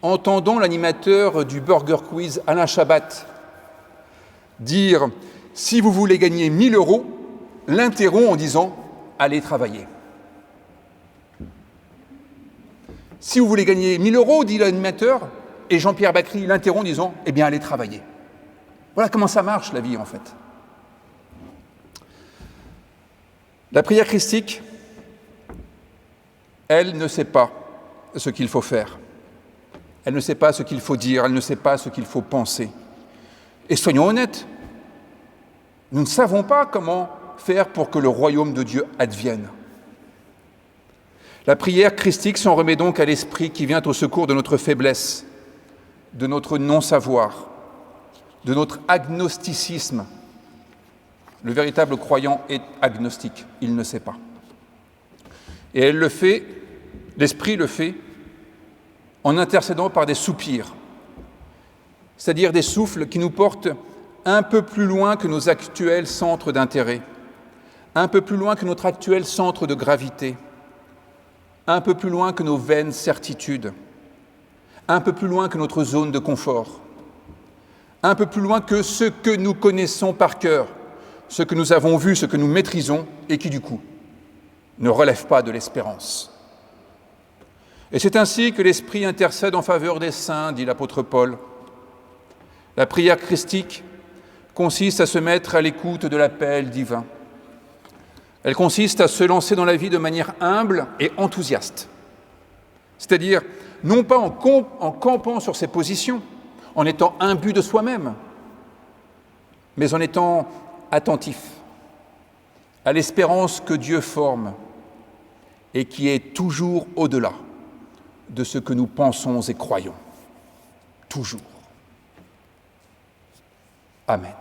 Speaker 1: entendant l'animateur du Burger Quiz Alain Chabat dire « Si vous voulez gagner 1 000 €, l'interrompt en disant « Allez travailler ». Si vous voulez gagner 1 000 €, dit l'animateur, et Jean-Pierre Bacry l'interrompt en disant « Eh bien, allez travailler ». Voilà comment ça marche, la vie, en fait. La prière christique, elle ne sait pas ce qu'il faut faire. Elle ne sait pas ce qu'il faut dire, elle ne sait pas ce qu'il faut penser. Et soyons honnêtes, nous ne savons pas comment faire pour que le royaume de Dieu advienne. La prière christique s'en remet donc à l'Esprit qui vient au secours de notre faiblesse, de notre non-savoir, de notre agnosticisme. Le véritable croyant est agnostique, il ne sait pas. Et elle le fait, l'Esprit le fait, en intercédant par des soupirs, c'est-à-dire des souffles qui nous portent un peu plus loin que nos actuels centres d'intérêt, un peu plus loin que notre actuel centre de gravité, un peu plus loin que nos vaines certitudes, un peu plus loin que notre zone de confort, un peu plus loin que ce que nous connaissons par cœur, ce que nous avons vu, ce que nous maîtrisons et qui, du coup, ne relève pas de l'espérance. Et c'est ainsi que l'Esprit intercède en faveur des saints, dit l'apôtre Paul. La prière christique consiste à se mettre à l'écoute de l'appel divin. Elle consiste à se lancer dans la vie de manière humble et enthousiaste. C'est-à-dire, non pas en campant sur ses positions, en étant imbu de soi-même, mais en étant attentif à l'espérance que Dieu forme et qui est toujours au-delà de ce que nous pensons et croyons. Toujours. Amen.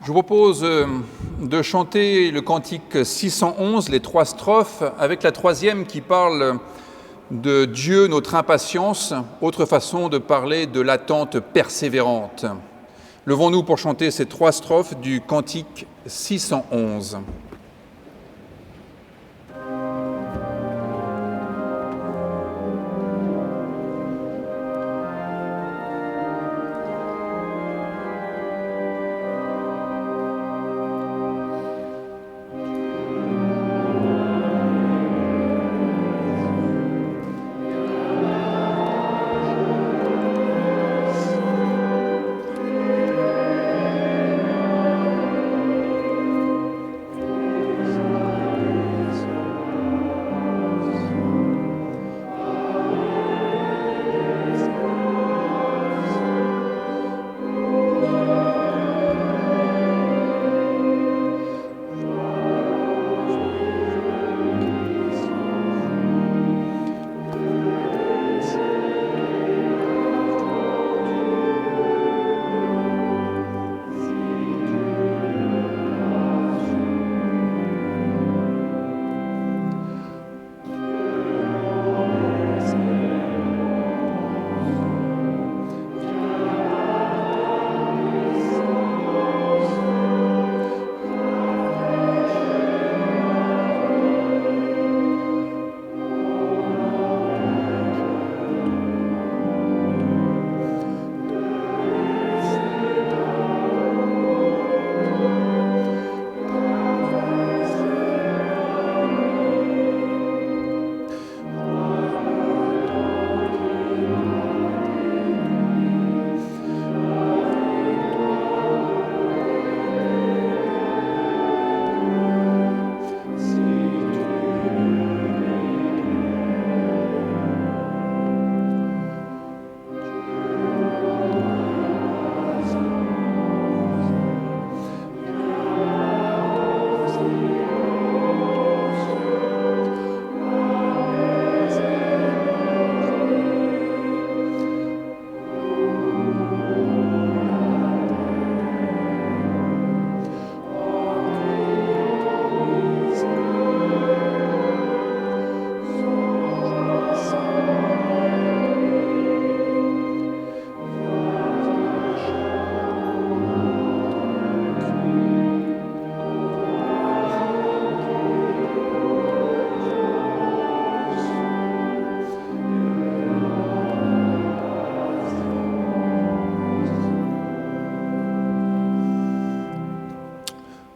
Speaker 1: Je vous propose de chanter le cantique 611, les 3 strophes, avec la 3e qui parle de Dieu, notre impatience, autre façon de parler de l'attente persévérante. Levons-nous pour chanter ces 3 strophes du cantique 611.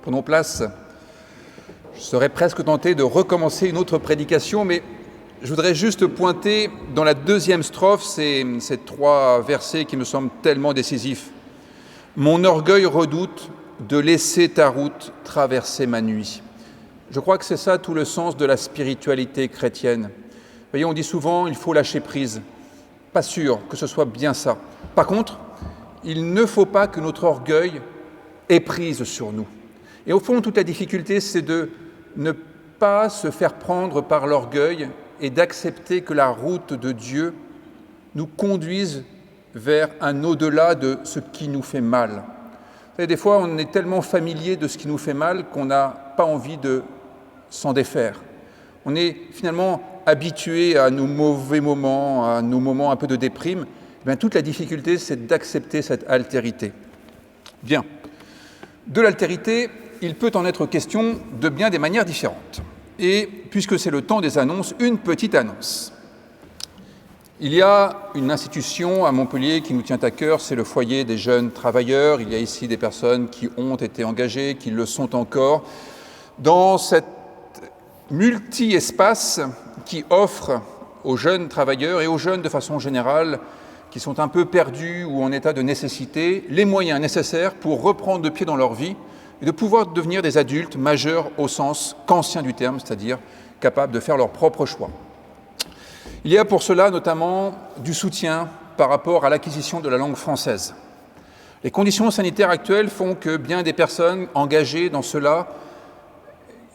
Speaker 1: Prenons place. Je serais presque tenté de recommencer une autre prédication, mais je voudrais juste pointer dans la 2e strophe ces 3 versets qui me semblent tellement décisifs. « Mon orgueil redoute de laisser ta route traverser ma nuit. » Je crois que c'est ça tout le sens de la spiritualité chrétienne. Vous voyez, on dit souvent il faut lâcher prise. Pas sûr que ce soit bien ça. Par contre, il ne faut pas que notre orgueil ait prise sur nous. Et au fond, toute la difficulté, c'est de ne pas se faire prendre par l'orgueil et d'accepter que la route de Dieu nous conduise vers un au-delà de ce qui nous fait mal. Vous savez, des fois, on est tellement familier de ce qui nous fait mal qu'on n'a pas envie de s'en défaire. On est finalement habitué à nos mauvais moments, à nos moments un peu de déprime. Bien, toute la difficulté, c'est d'accepter cette altérité. Bien. De l'altérité, il peut en être question de bien des manières différentes. Et puisque c'est le temps des annonces, une petite annonce. Il y a une institution à Montpellier qui nous tient à cœur, c'est le foyer des jeunes travailleurs. Il y a ici des personnes qui ont été engagées, qui le sont encore, dans cet multi-espace qui offre aux jeunes travailleurs et aux jeunes de façon générale qui sont un peu perdus ou en état de nécessité, les moyens nécessaires pour reprendre de pied dans leur vie et de pouvoir devenir des adultes majeurs au sens kantien du terme, c'est-à-dire capables de faire leurs propres choix. Il y a pour cela notamment du soutien par rapport à l'acquisition de la langue française. Les conditions sanitaires actuelles font que bien des personnes engagées dans cela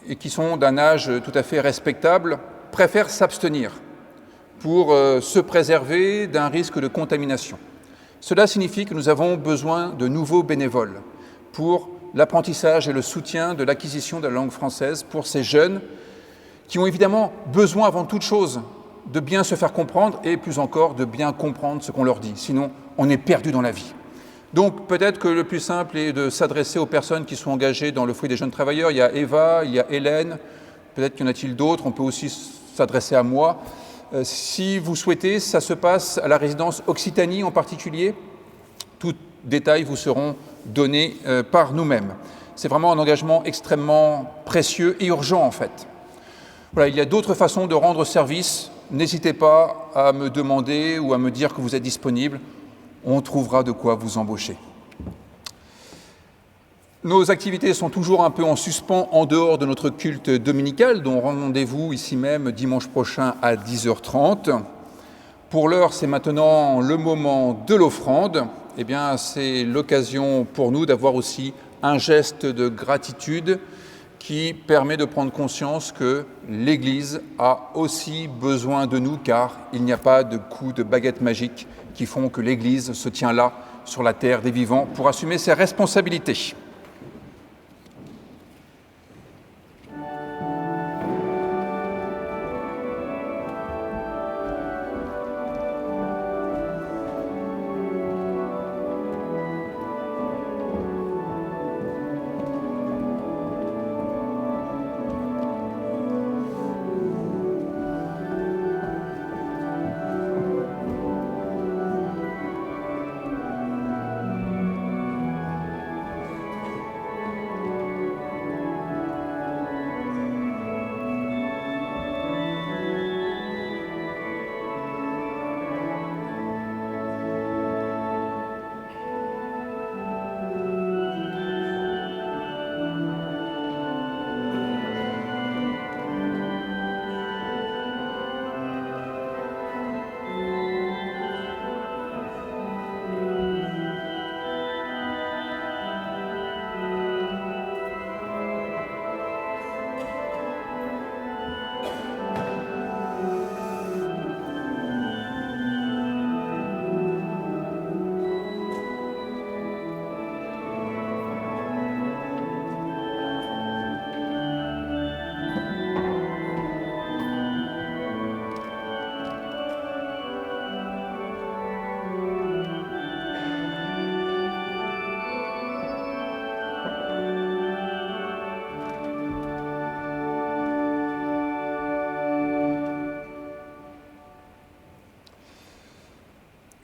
Speaker 1: et qui sont d'un âge tout à fait respectable préfèrent s'abstenir pour se préserver d'un risque de contamination. Cela signifie que nous avons besoin de nouveaux bénévoles pour l'apprentissage et le soutien de l'acquisition de la langue française pour ces jeunes qui ont évidemment besoin avant toute chose de bien se faire comprendre et plus encore de bien comprendre ce qu'on leur dit. Sinon, on est perdu dans la vie. Donc peut-être que le plus simple est de s'adresser aux personnes qui sont engagées dans le foyer des jeunes travailleurs. Il y a Eva, il y a Hélène, peut-être qu'il y en a-t-il d'autres, on peut aussi s'adresser à moi. Si vous souhaitez, ça se passe à la résidence Occitanie en particulier. Tous détails vous seront donnés par nous-mêmes. C'est vraiment un engagement extrêmement précieux et urgent en fait. Voilà, il y a d'autres façons de rendre service. N'hésitez pas à me demander ou à me dire que vous êtes disponible. On trouvera de quoi vous embaucher. Nos activités sont toujours un peu en suspens en dehors de notre culte dominical, dont rendez-vous ici même dimanche prochain à 10h30. Pour l'heure, c'est maintenant le moment de l'offrande. Eh bien, c'est l'occasion pour nous d'avoir aussi un geste de gratitude qui permet de prendre conscience que l'Église a aussi besoin de nous, car il n'y a pas de coup de baguette magique qui font que l'Église se tient là, sur la terre des vivants, pour assumer ses responsabilités.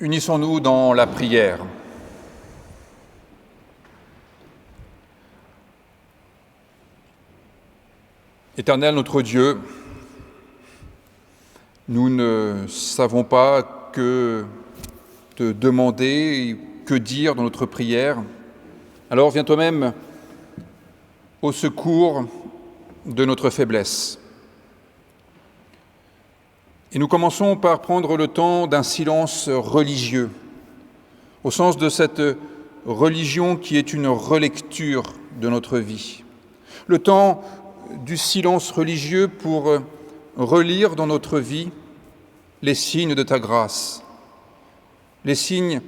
Speaker 1: Unissons-nous dans la prière. Éternel notre Dieu, nous ne savons pas que te demander, que dire dans notre prière. Alors viens toi-même au secours de notre faiblesse. Et nous commençons par prendre le temps d'un silence religieux, au sens de cette religion qui est une relecture de notre vie. Le temps du silence religieux pour relire dans notre vie les signes de ta grâce, les signes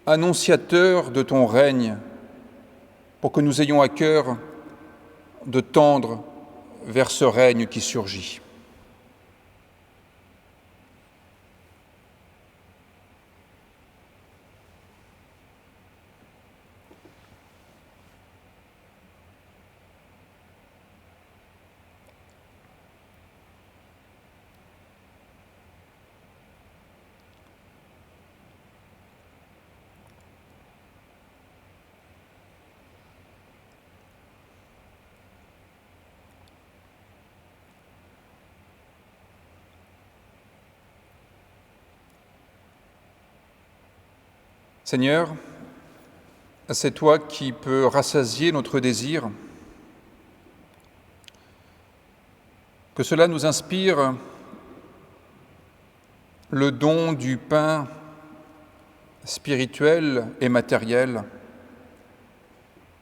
Speaker 1: annonciateurs de ton règne, pour que nous ayons à cœur de tendre vers ce règne qui surgit. Seigneur, c'est toi qui peux rassasier notre désir. Que cela nous inspire le don du pain spirituel et matériel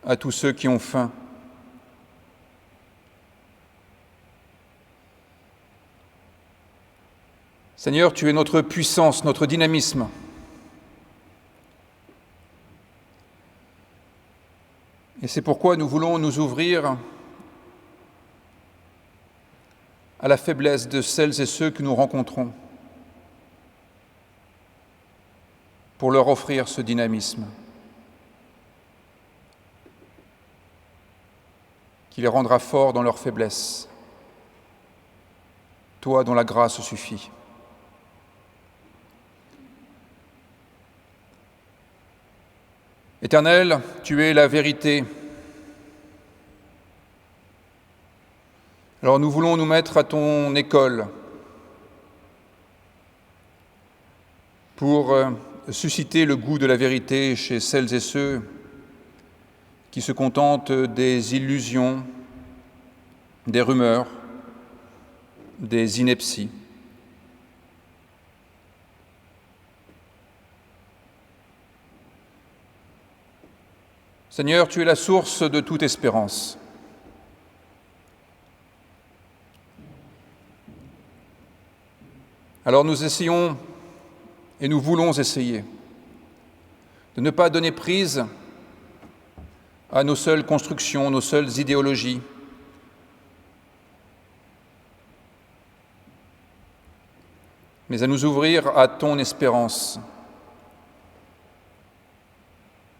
Speaker 1: à tous ceux qui ont faim. Seigneur, tu es notre puissance, notre dynamisme. Et Et c'est pourquoi nous voulons nous ouvrir à la faiblesse de celles et ceux que nous rencontrons pour leur offrir ce dynamisme qui les rendra forts dans leur faiblesse, toi dont la grâce suffit. Éternel, tu es la vérité. Alors nous voulons nous mettre à ton école pour susciter le goût de la vérité chez celles et ceux qui se contentent des illusions, des rumeurs, des inepties. Seigneur, tu es la source de toute espérance. Alors nous essayons et nous voulons essayer de ne pas donner prise à nos seules constructions, nos seules idéologies, mais à nous ouvrir à ton espérance,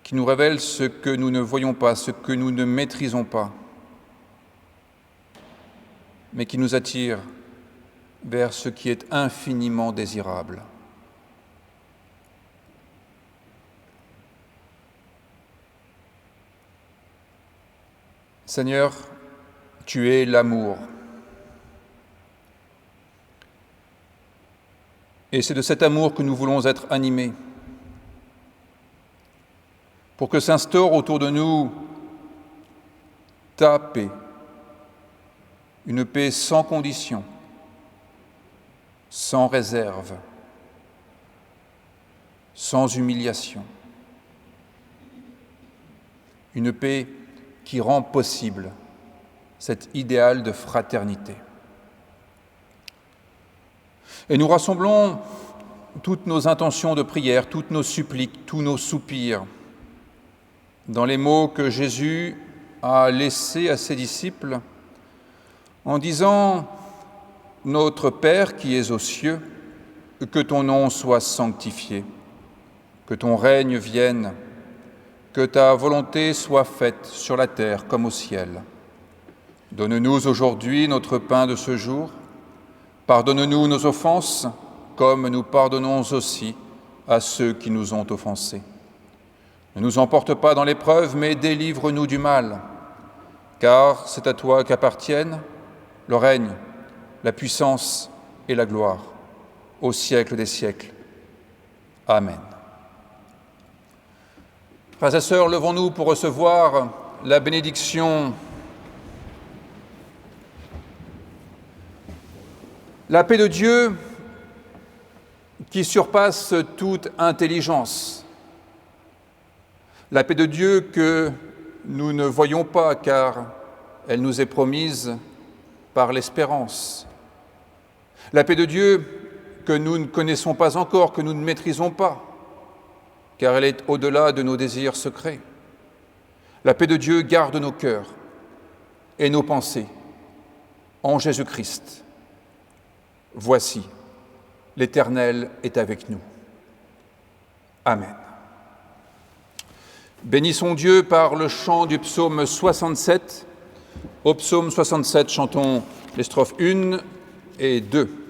Speaker 1: qui nous révèle ce que nous ne voyons pas, ce que nous ne maîtrisons pas, mais qui nous attire vers ce qui est infiniment désirable. Seigneur, tu es l'amour. Et c'est de cet amour que nous voulons être animés, pour que s'instaure autour de nous ta paix, une paix sans condition, sans réserve, sans humiliation, une paix qui rend possible cet idéal de fraternité. Et nous rassemblons toutes nos intentions de prière, toutes nos suppliques, tous nos soupirs dans les mots que Jésus a laissés à ses disciples en disant « Notre Père qui es aux cieux, que ton nom soit sanctifié, que ton règne vienne, que ta volonté soit faite sur la terre comme au ciel. Donne-nous aujourd'hui notre pain de ce jour. Pardonne-nous nos offenses, comme nous pardonnons aussi à ceux qui nous ont offensés. Ne nous emporte pas dans l'épreuve, mais délivre-nous du mal, car c'est à toi qu'appartiennent le règne, la puissance et la gloire, au siècle des siècles. Amen. Frères et sœurs, levons-nous pour recevoir la bénédiction. La paix de Dieu qui surpasse toute intelligence. La paix de Dieu que nous ne voyons pas car elle nous est promise par l'espérance. La paix de Dieu que nous ne connaissons pas encore, que nous ne maîtrisons pas, car elle est au-delà de nos désirs secrets. La paix de Dieu garde nos cœurs et nos pensées en Jésus-Christ. Voici, l'Éternel est avec nous. Amen. Bénissons Dieu par le chant du psaume 67. Au psaume 67, chantons les strophes 1 et 2.